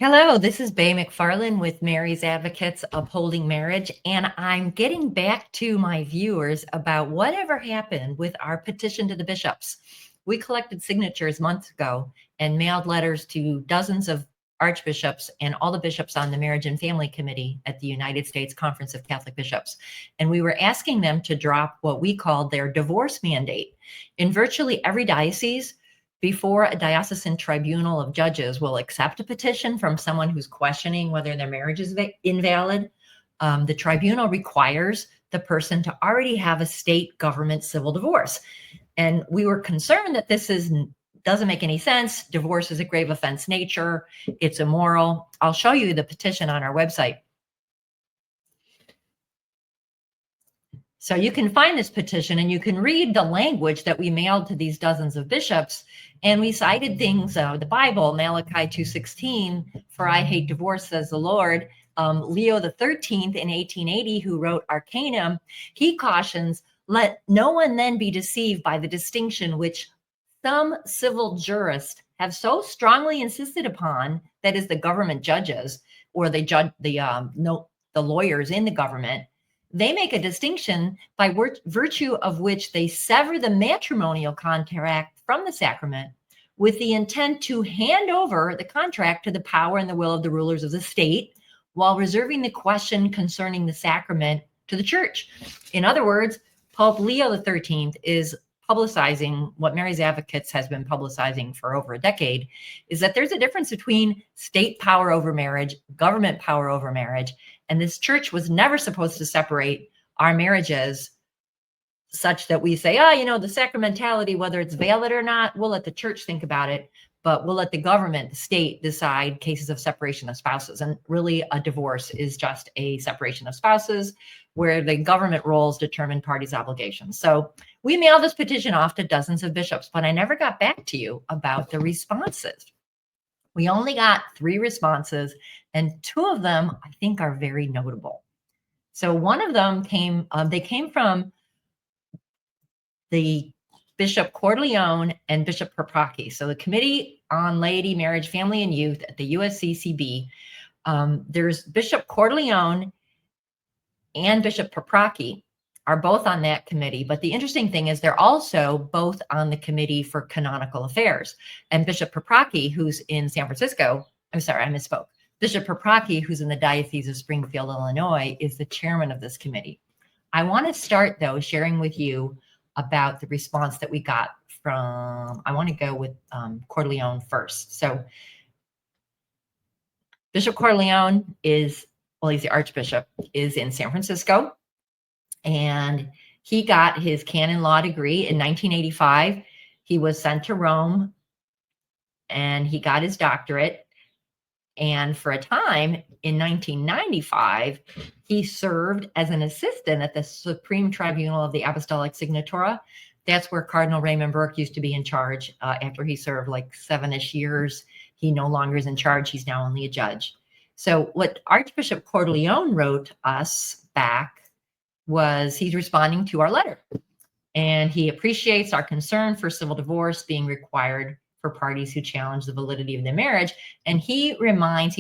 Hello, this is Bay McFarland with Mary's Advocates Upholding Marriage, and I'm getting back to my viewers about whatever happened with our petition to the bishops. We collected signatures months ago and mailed letters to dozens of archbishops and all the bishops on the Marriage and Family Committee at the United States Conference of Catholic Bishops. And we were asking them to drop what we called their divorce mandate. In virtually every diocese, before a diocesan tribunal of judges will accept a petition from someone who's questioning whether their marriage is invalid, the tribunal requires the person to already have a state government civil divorce. And we were concerned that this doesn't make any sense. Divorce is a grave offense nature. It's immoral. I'll show you the petition on our website. So you can find this petition and you can read the language that we mailed to these dozens of bishops. And we cited things, the Bible, Malachi 2:16, for I hate divorce, says the Lord. Leo the 13th in 1880, who wrote our canon, he cautions, let no one then be deceived by the distinction which some civil jurists have so strongly insisted upon, that is the government judges or the lawyers in the government. They make a distinction by virtue of which they sever the matrimonial contract from the sacrament with the intent to hand over the contract to the power and the will of the rulers of the state, while reserving the question concerning the sacrament to the church. In other words, Pope Leo the 13th is publicizing what Mary's Advocates has been publicizing for over a decade, is that there's a difference between state power over marriage, government power over marriage, and this church was never supposed to separate our marriages such that we say, the sacramentality, whether it's valid or not, we'll let the church think about it, but we'll let the government, the state, decide cases of separation of spouses. And really, a divorce is just a separation of spouses where the government roles determine parties' obligations. So we mailed this petition off to dozens of bishops, but I never got back to you about the responses. We only got 3 responses, and 2 of them I think are very notable. So one of them came from the Bishop Corleone and Bishop Paprocki. So the Committee on Laity, Marriage, Family, and Youth at the USCCB, there's Bishop Corleone and Bishop Paprocki are both on that committee. But the interesting thing is they're also both on the Committee for Canonical Affairs. And Bishop Paprocki, who's in San Francisco, I'm sorry, I misspoke. Bishop Paprocki, who's in the Diocese of Springfield, Illinois, is the chairman of this committee. I want to start, though, sharing with you about the response that we got from, I want to go with Corleone first. So Bishop Corleone he's the Archbishop, is in San Francisco, and he got his canon law degree in 1985. He was sent to Rome and he got his doctorate. And for a time in 1995, he served as an assistant at the Supreme Tribunal of the Apostolic Signatura. That's where Cardinal Raymond Burke used to be in charge. After he served like 7-ish years, he no longer is in charge. He's now only a judge. So what Archbishop Corleone wrote us back was he's responding to our letter. And he appreciates our concern for civil divorce being required for parties who challenge the validity of their marriage. And he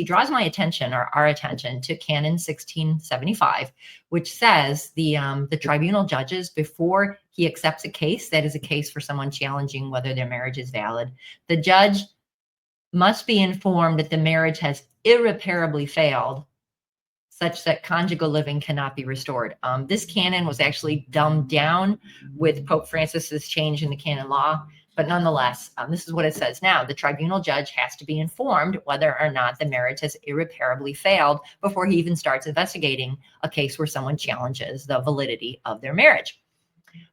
draws my attention, or our attention, to Canon 1675, which says the tribunal judges, before he accepts a case that is a case for someone challenging whether their marriage is valid, the judge must be informed that the marriage has irreparably failed, such that conjugal living cannot be restored. This canon was actually dumbed down with Pope Francis's change in the canon law. But nonetheless, this is what it says now. The tribunal judge has to be informed whether or not the marriage has irreparably failed before he even starts investigating a case where someone challenges the validity of their marriage.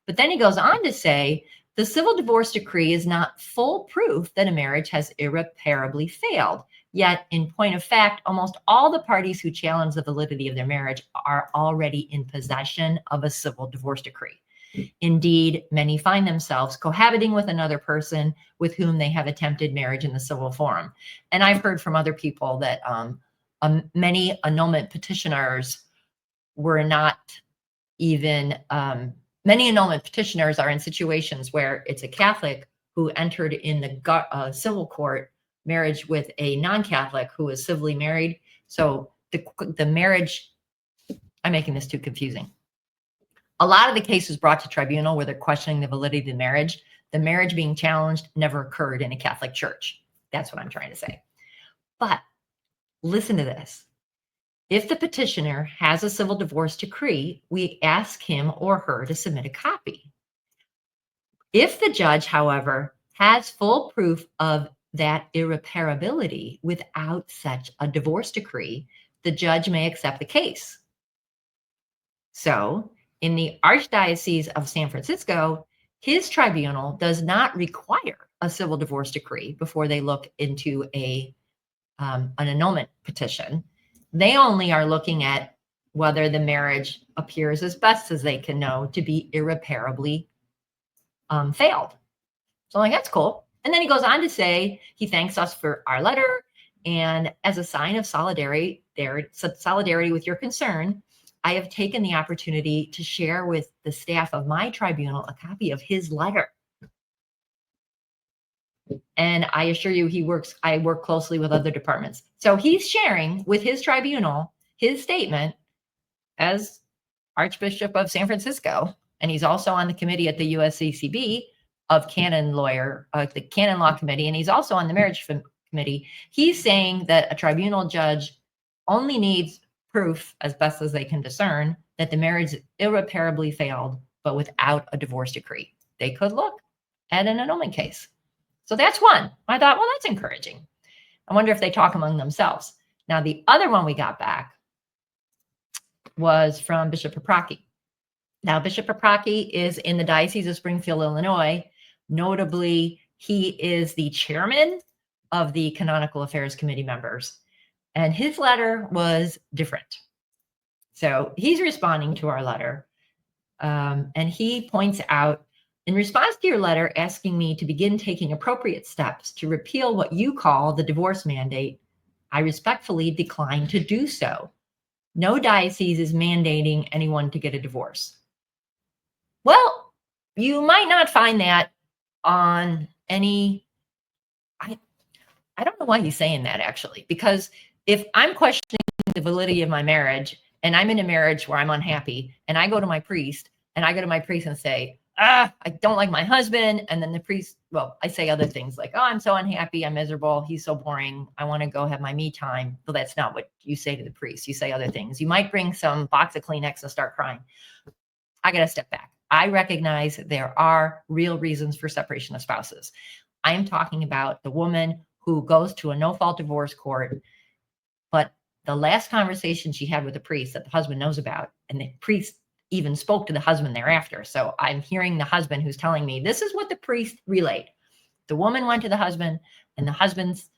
But then he goes on to say, the civil divorce decree is not full proof that a marriage has irreparably failed. Yet, in point of fact, almost all the parties who challenge the validity of their marriage are already in possession of a civil divorce decree. Indeed, many find themselves cohabiting with another person with whom they have attempted marriage in the civil forum. And I've heard from other people that many annulment petitioners were not even, many annulment petitioners are in situations where it's a Catholic who entered in the civil court marriage with a non-Catholic who is civilly married. So the marriage, I'm making this too confusing. A lot of the cases brought to tribunal where they're questioning the validity of the marriage being challenged never occurred in a Catholic church. That's what I'm trying to say. But listen to this. If the petitioner has a civil divorce decree, we ask him or her to submit a copy. If the judge, however, has full proof of that irreparability without such a divorce decree, the judge may accept the case. So, in the Archdiocese of San Francisco, his tribunal does not require a civil divorce decree before they look into an annulment petition. They only are looking at whether the marriage appears, as best as they can know, to be irreparably failed. So like, that's cool. And then he goes on to say, he thanks us for our letter, and as a sign of solidarity with your concern, I have taken the opportunity to share with the staff of my tribunal a copy of his letter. And I assure you, I work closely with other departments. So he's sharing with his tribunal his statement as Archbishop of San Francisco. And he's also on the committee at the USCCB of canon the canon law committee. And he's also on the marriage committee. He's saying that a tribunal judge only needs proof, as best as they can discern, that the marriage irreparably failed, but without a divorce decree. They could look at an annulment case. So that's one. I thought, well, that's encouraging. I wonder if they talk among themselves. Now, the other one we got back was from Bishop Paprocki. Now, Bishop Paprocki is in the Diocese of Springfield, Illinois. Notably, he is the chairman of the Canonical Affairs Committee members. And his letter was different. So he's responding to our letter. And he points out, in response to your letter asking me to begin taking appropriate steps to repeal what you call the divorce mandate, I respectfully decline to do so. No diocese is mandating anyone to get a divorce. Well, you might not find that on any, I don't know why he's saying that, actually, because if I'm questioning the validity of my marriage and I'm in a marriage where I'm unhappy and I go to my priest and say, I don't like my husband. And then the priest, well, I say other things like, oh, I'm so unhappy. I'm miserable. He's so boring. I want to go have my me time. Well, that's not what you say to the priest. You say other things. You might bring some box of Kleenex and start crying. I got to step back. I recognize there are real reasons for separation of spouses. I am talking about the woman who goes to a no-fault divorce court, but the last conversation she had with the priest that the husband knows about, and the priest even spoke to the husband thereafter. So I'm hearing the husband who's telling me, this is what the priest relayed. The woman went to the husband, and the husband's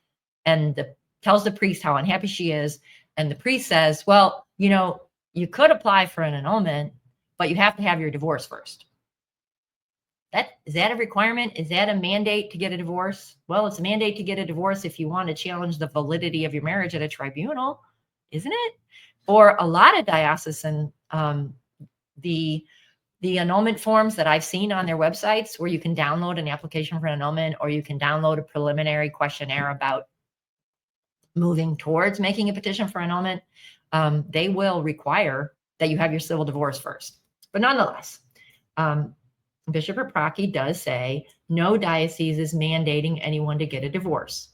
tells the priest how unhappy she is. And the priest says, well, you could apply for an annulment, but you have to have your divorce first. Is that a requirement? Is that a mandate to get a divorce? Well, it's a mandate to get a divorce if you want to challenge the validity of your marriage at a tribunal, isn't it? For a lot of diocesan, the annulment forms that I've seen on their websites, where you can download an application for an annulment, or you can download a preliminary questionnaire about moving towards making a petition for annulment, they will require that you have your civil divorce first. But nonetheless, Bishop Paprocki does say no diocese is mandating anyone to get a divorce.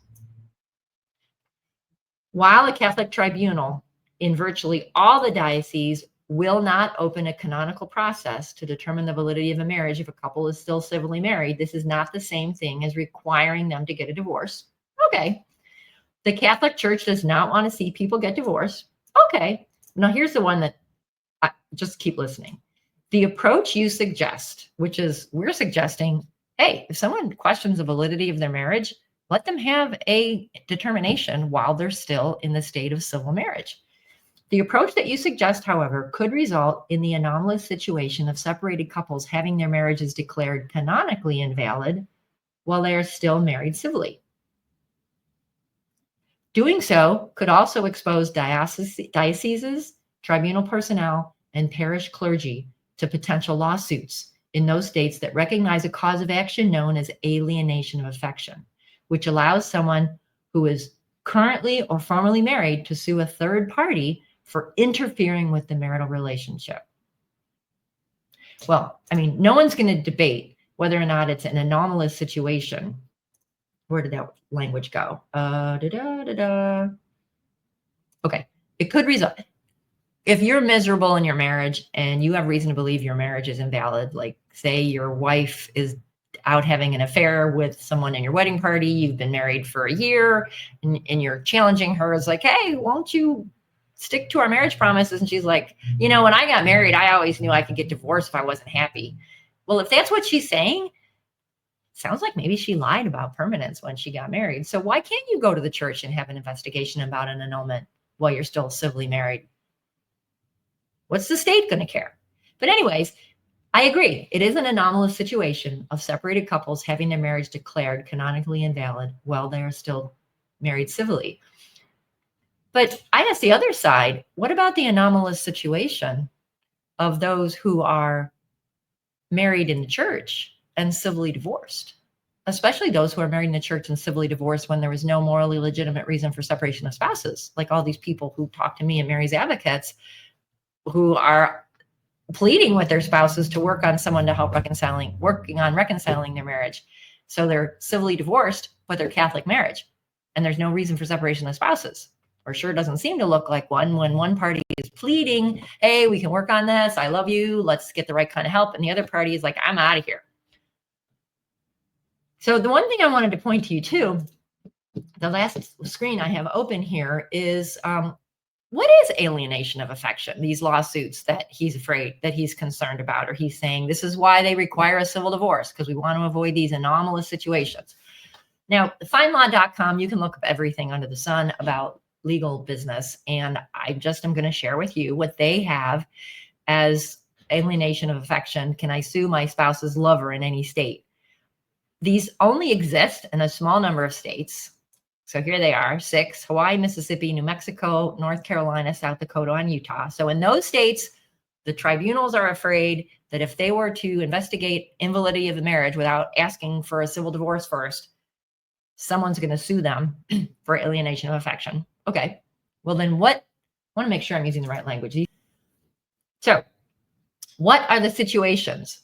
While a Catholic tribunal in virtually all the dioceses will not open a canonical process to determine the validity of a marriage if a couple is still civilly married, this is not the same thing as requiring them to get a divorce. Okay. The Catholic Church does not want to see people get divorced. Okay. Now here's the one that just keep listening. The approach you suggest, which is we're suggesting, hey, if someone questions the validity of their marriage, let them have a determination while they're still in the state of civil marriage. The approach that you suggest, however, could result in the anomalous situation of separated couples having their marriages declared canonically invalid while they are still married civilly. Doing so could also expose dioceses, tribunal personnel, and parish clergy to potential lawsuits in those states that recognize a cause of action known as alienation of affection, which allows someone who is currently or formerly married to sue a third party for interfering with the marital relationship. Well, I mean, no one's going to debate whether or not it's an anomalous situation. Where did that language go? Okay. It could result, if you're miserable in your marriage and you have reason to believe your marriage is invalid, like say your wife is out having an affair with someone in your wedding party, you've been married for a year, and you're challenging her, as like, hey, won't you stick to our marriage promises? And she's like, you know, when I got married, I always knew I could get divorced if I wasn't happy. Well, if that's what she's saying, sounds like maybe she lied about permanence when she got married. So why can't you go to the church and have an investigation about an annulment while you're still civilly married? What's the state going to care? But anyways, I agree. It is an anomalous situation of separated couples having their marriage declared canonically invalid while they are still married civilly. But I ask the other side, what about the anomalous situation of those who are married in the church and civilly divorced, especially those who are married in the church and civilly divorced when there was no morally legitimate reason for separation of spouses, like all these people who talk to me and Mary's advocates who are pleading with their spouses to work on someone to help working on reconciling their marriage. So they're civilly divorced, but they're Catholic marriage, and there's no reason for separation of spouses, or sure doesn't seem to look like one when one party is pleading, hey, we can work on this. I love you. Let's get the right kind of help. And the other party is like, I'm out of here. So the one thing I wanted to point to you too, the last screen I have open here is, what is alienation of affection? These lawsuits that he's afraid, that he's concerned about, or he's saying this is why they require a civil divorce, because we want to avoid these anomalous situations. Now, findlaw.com, you can look up everything under the sun about legal business. And I just am going to share with you what they have as alienation of affection. Can I sue my spouse's lover in any state? These only exist in a small number of states. So here they are, 6: Hawaii, Mississippi, New Mexico, North Carolina, South Dakota, and Utah. So in those states, the tribunals are afraid that if they were to investigate invalidity of the marriage without asking for a civil divorce first, someone's going to sue them for alienation of affection. Okay, well then I want to make sure I'm using the right language. So what are the situations?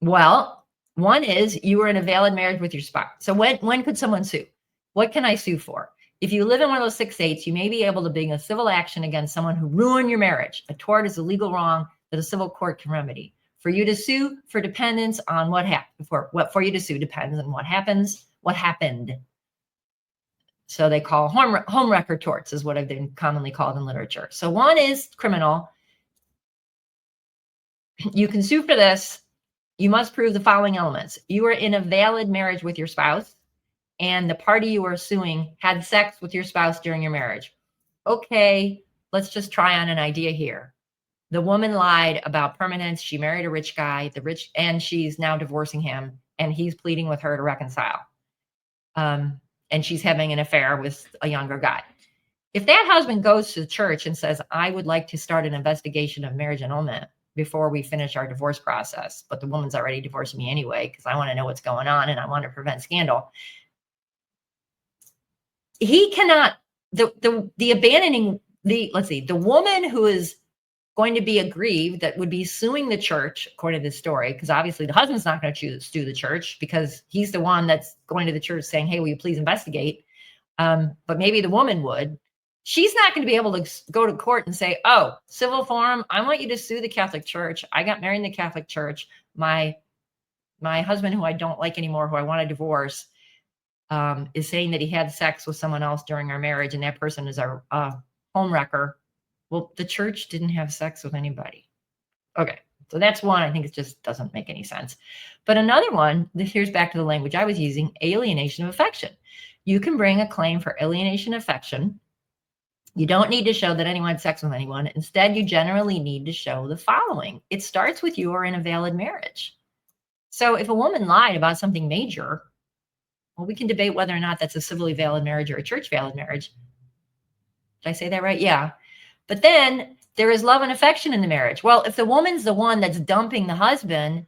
Well, one is you were in a valid marriage with your spouse. So when could someone sue? What can I sue for? If you live in one of those 6 states, you may be able to bring a civil action against someone who ruined your marriage. A tort is a legal wrong that a civil court can remedy. For you to sue for dependence on what happened, for you to sue depends on what happened. So they call home record torts is what have been commonly called in literature. So one is criminal. You can sue for this. You must prove the following elements. You are in a valid marriage with your spouse, and the party you are suing had sex with your spouse during your marriage. Okay, let's just try on an idea here. The woman lied about permanence. She married a rich guy, and she's now divorcing him, and he's pleading with her to reconcile. And she's having an affair with a younger guy. If that husband goes to the church and says, I would like to start an investigation of marriage annulment before we finish our divorce process, but the woman's already divorcing me anyway because I want to know what's going on and I want to prevent scandal. He cannot, the woman who is going to be aggrieved, that would be suing the church, according to this story, because obviously the husband's not going to sue the church because he's the one that's going to the church saying, hey, will you please investigate? But maybe the woman would. She's not going to be able to go to court and say, oh, civil forum, I want you to sue the Catholic Church. I got married in the Catholic Church. My husband, who I don't like anymore, who I want to divorce, is saying that he had sex with someone else during our marriage, and that person is a homewrecker. Well, the church didn't have sex with anybody. Okay, so that's one. I think it just doesn't make any sense. But another one, here's back to the language I was using, alienation of affection. You can bring a claim for alienation of affection. You don't need to show that anyone had sex with anyone. Instead, you generally need to show the following. It starts with you are in a valid marriage. So if a woman lied about something major, well, we can debate whether or not that's a civilly valid marriage or a church valid marriage. Did I say that right? Yeah. But then there is love and affection in the marriage. Well, if the woman's the one that's dumping the husband,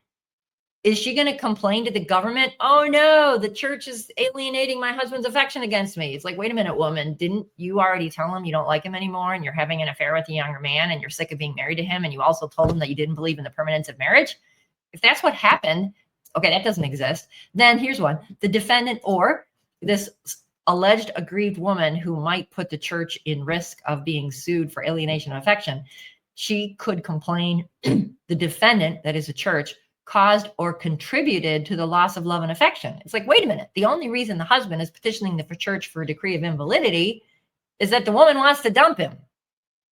Is she going to complain to the government? Oh no, the church is alienating my husband's affection against me. It's like, wait a minute, woman, didn't you already tell him you don't like him anymore and you're having an affair with a younger man and you're sick of being married to him, and you also told him that you didn't believe in the permanence of marriage? If that's what happened, okay, that doesn't exist. Then here's one. The defendant or this alleged aggrieved woman who might put the church in risk of being sued for alienation of affection, she could complain the defendant, that is the church, caused or contributed to the loss of love and affection. It's like, wait a minute. The only reason the husband is petitioning the church for a decree of invalidity is that the woman wants to dump him.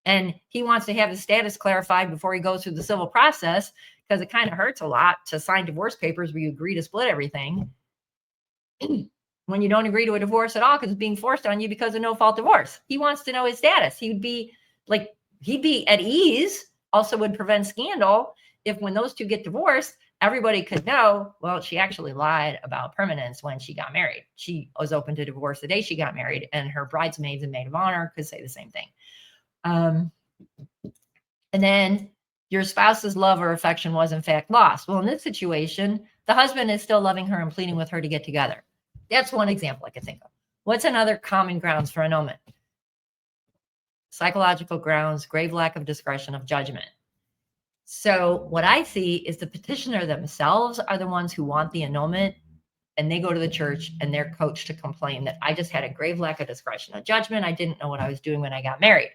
And he wants to have his status clarified before he goes through the civil process, because it kind of hurts a lot to sign divorce papers where you agree to split everything when you don't agree to a divorce at all because it's being forced on you because of no-fault divorce. He wants to know his status. He'd be at ease, also would prevent scandal if when those two get divorced, everybody could know, well, she actually lied about permanence when she got married. She was open to divorce the day she got married, and her bridesmaids and maid of honor could say the same thing. And then your spouse's love or affection was in fact lost. Well, in this situation, the husband is still loving her and pleading with her to get together. That's one example I could think of. What's another common grounds for annulment? Psychological grounds, grave lack of discretion of judgment. So what I see is the petitioner themselves are the ones who want the annulment, and they go to the church and they're coached to complain that I just had a grave lack of discretion of judgment. I didn't know what I was doing when I got married.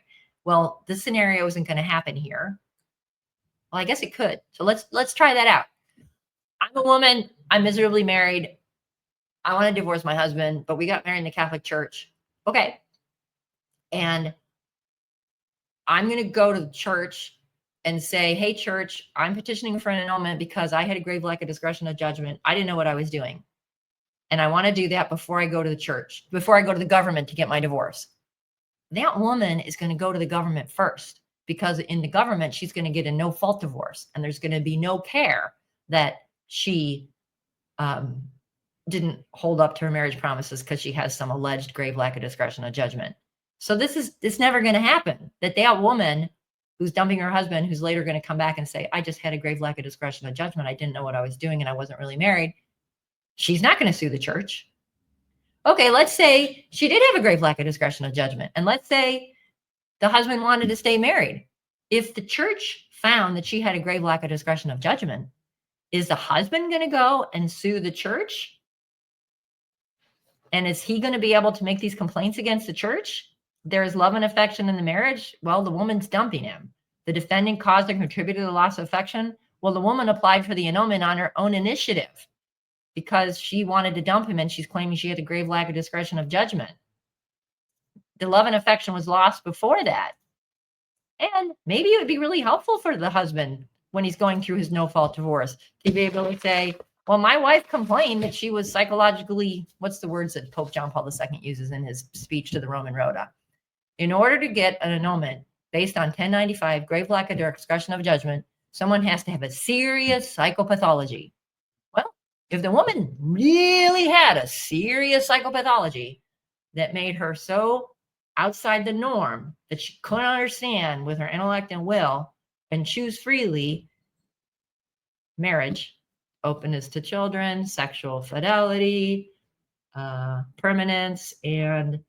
Well, this scenario isn't going to happen here. Well, I guess it could. So let's try that out. I'm a woman. I'm miserably married. I want to divorce my husband, but we got married in the Catholic Church. Okay. And I'm going to go to the church and say, hey, church, I'm petitioning for an annulment because I had a grave lack of discretion of judgment. I didn't know what I was doing. And I want to do that before I go to the church, before I go to the government to get my divorce. That woman is going to go to the government first, because in the government, she's going to get a no-fault divorce. And there's going to be no care that she didn't hold up to her marriage promises because she has some alleged grave lack of discretion of judgment. So it's never going to happen that woman who's dumping her husband, who's later going to come back and say, I just had a grave lack of discretion of judgment. I didn't know what I was doing and I wasn't really married. She's not going to sue the church. Okay, let's say she did have a grave lack of discretion of judgment. And let's say the husband wanted to stay married. If the church found that she had a grave lack of discretion of judgment, is the husband going to go and sue the church? And is he going to be able to make these complaints against the church? There is love and affection in the marriage. Well, the woman's dumping him. The defendant caused or contributed to the loss of affection. Well, the woman applied for the annulment on her own initiative because she wanted to dump him and she's claiming she had a grave lack of discretion of judgment. The love and affection was lost before that. And maybe it would be really helpful for the husband when he's going through his no-fault divorce to be able to say, well, my wife complained that she was psychologically, what's the words that Pope John Paul II uses in his speech to the Roman Rota? In order to get an annulment based on 1095, grave lack of discretion of judgment, someone has to have a serious psychopathology. Well, if the woman really had a serious psychopathology that made her so outside the norm that she couldn't understand with her intellect and will and choose freely marriage, openness to children, sexual fidelity, permanence, and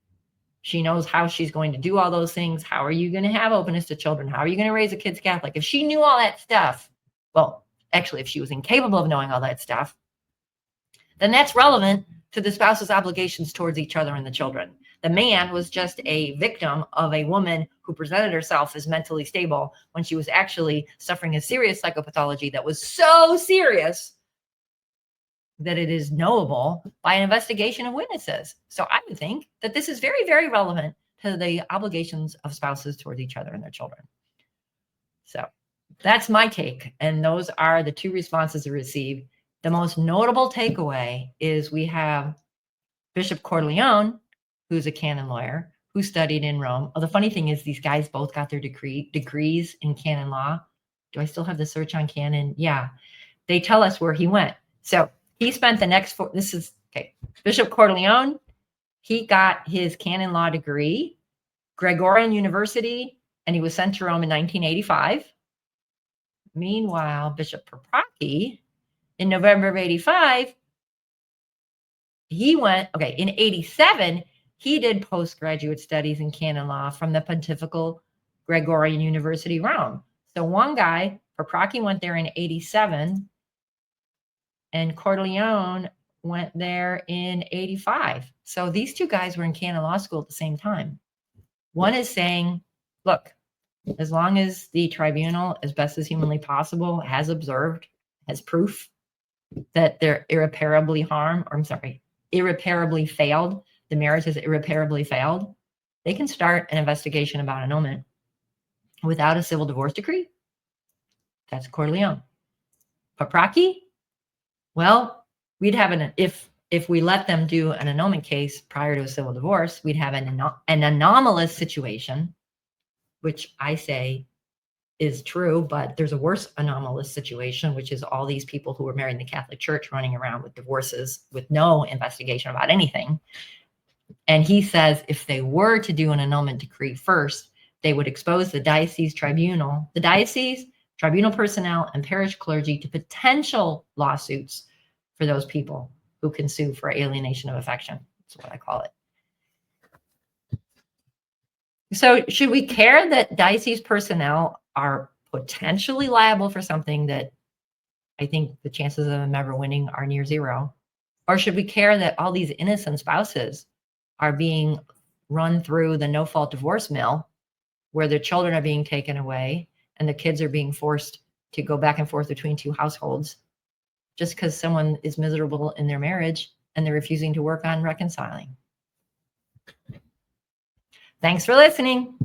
she knows how she's going to do all those things. How are you going to have openness to children? How are you going to raise a kid's Catholic? If she knew all that stuff, well, actually, if she was incapable of knowing all that stuff, then that's relevant to the spouse's obligations towards each other and the children. The man was just a victim of a woman who presented herself as mentally stable when she was actually suffering a serious psychopathology that was so serious that it is knowable by an investigation of witnesses. So I would think that this is very, very relevant to the obligations of spouses towards each other and their children. So that's my take. And those are the two responses we received. The most notable takeaway is we have Bishop Corleone, who's a canon lawyer, who studied in Rome. Oh, the funny thing is these guys both got their degrees in canon law. Do I still have the search on canon? Yeah. They tell us where he went. So he spent the next Bishop Corleone, he got his canon law degree, Gregorian University, and he was sent to Rome in 1985. Meanwhile, Bishop Propraki in November of 85, he went, okay, in 87, he did postgraduate studies in canon law from the Pontifical Gregorian University, Rome. So one guy, Paprocki, went there in 87, and Corleone went there in 85. So these two guys were in canon law school at the same time. One is saying, look, as long as the tribunal, as best as humanly possible, has observed, has proof that they're irreparably failed, the marriage has irreparably failed, they can start an investigation about annulment without a civil divorce decree. That's Corleone. Paprocki, well, we'd have if we let them do an annulment case prior to a civil divorce, we'd have an anomalous situation, which I say is true, but there's a worse anomalous situation, which is all these people who were married in the Catholic Church running around with divorces with no investigation about anything. And he says if they were to do an annulment decree first, they would expose the diocese tribunal personnel, and parish clergy to potential lawsuits for those people who can sue for alienation of affection. That's what I call it. So should we care that diocese personnel are potentially liable for something that I think the chances of them ever winning are near zero? Or should we care that all these innocent spouses are being run through the no-fault divorce mill, where their children are being taken away and the kids are being forced to go back and forth between two households just because someone is miserable in their marriage and they're refusing to work on reconciling? Thanks for listening.